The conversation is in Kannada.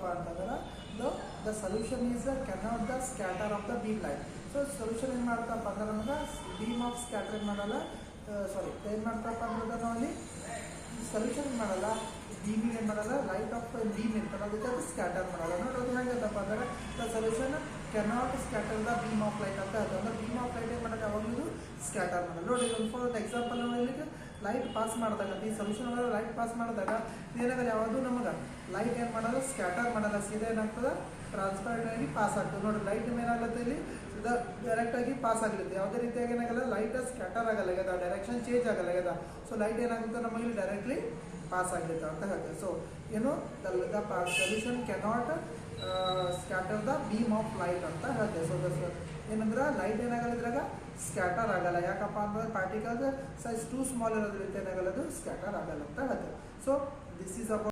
ಏನಪ್ಪ ಅಂತಂದ್ರೆ the solution is cannot the scatter of the beam light. So solution ಏನು ಮಾಡ್ತಪ್ಪ ಅಂದ್ರೆ ನಮ್ಗೆ ಬೀಮ್ ಆಫ್ ಸ್ಕ್ಯಾಟರ್ ಏನು ಮಾಡಲ್ಲ, ಏನು ಮಾಡ್ತಪ್ಪ ಅಂದ್ರೆ ನಾವು ಅಲ್ಲಿ ಸೊಲ್ಯೂಷನ್ ಏನು ಮಾಡಲ್ಲ, ಬೀಮಿಗೆ ಏನು ಮಾಡಲ್ಲ, ಲೈಟ್ ಆಫ್ ಬೀಮ್ ಇರ್ತಲ್ಲ ಅದಕ್ಕೆ ಅದು ಸ್ಕ್ಯಾಟರ್ ಮಾಡಲ್ಲ. ನೋಡೋದು ಹೆಂಗತ್ತಪ್ಪ ಅಂದ್ರೆ the solution cannot scatter the beam of light ಅಂತ ಹೇಳ್ತಾರೆ. ಅಂದ್ರೆ ಬೀಮ್ ಆಫ್ ಲೈಟ್ ಏನು ಮಾಡೋದು ಯಾವಾಗಲೂ ಸ್ಕ್ಯಾಟರ್ ಮಾಡಲ್ಲ. ನೋಡಿ ಒಂದು ಎಕ್ಸಾಂಪಲ್ ನಾವು ಇಲ್ಲಿಗೆ ಲೈಟ್ ಪಾಸ್ ಮಾಡಿದಾಗ ಈ ಸೊಲ್ಯೂಷನ್ ಒಳಗೆ ಲೈಟ್ ಪಾಸ್ ಮಾಡಿದಾಗ ಏನಾಗಲ್ಲ, ಯಾವುದು ನಮಗೆ ಲೈಟ್ ಏನು ಮಾಡೋದು ಸ್ಕ್ಯಾಟರ್ ಮಾಡಲ್ಲ, ಸೀದಾ ಏನಾಗ್ತದೆ ಟ್ರಾನ್ಸ್ಪರೆಂಟ್ ಆಗಿ ಪಾಸ್ ಆಗ್ತದೆ. ನೋಡಿ ಲೈಟ್ ಏನಾಗುತ್ತೆ ಇಲ್ಲಿ ಡೈರೆಕ್ಟಾಗಿ ಪಾಸ್ ಆಗಲಿದೆ, ಯಾವುದೇ ರೀತಿಯಾಗಿ ಏನಾಗಲ್ಲ ಲೈಟ್ ಸ್ಕ್ಯಾಟರ್ ಆಗಲ್ಲ, ಡೈರೆಕ್ಷನ್ ಚೇಂಜ್ ಆಗಲ್ಲ. ಸೊ ಲೈಟ್ ಏನಾಗುತ್ತೆ ನಮಗೆ ಇಲ್ಲಿ ಡೈರೆಕ್ಟ್ಲಿ ಪಾಸ್ ಆಗಲಿದೆ ಅಂತ ಹೇಳ್ತೇವೆ. ಸೊ ಏನು the solution cannot scatter the beam of light ಅಂತ ಹೇಳ್ತೇವೆ. ಸೊ ಏನಂದ್ರೆ ಲೈಟ್ ಏನಾಗಲ್ಲ ಇದ್ರಾಗ ಸ್ಕ್ಯಾಟರ್ ಆಗಲ್ಲ, ಯಾಕಪ್ಪ ಅಂದ್ರೆ ಪಾರ್ಟಿಕಲ್ ಸೈಜ್ ಟೂ ಸ್ಮಾಲ್ ಇರೋದ್ರಿಂದ ಏನಾಗಲ್ಲ ಅದು ಸ್ಕ್ಯಾಟರ್ ಆಗಲ್ಲ ಅಂತ ಹೇಳ್ತೇವೆ. So this is about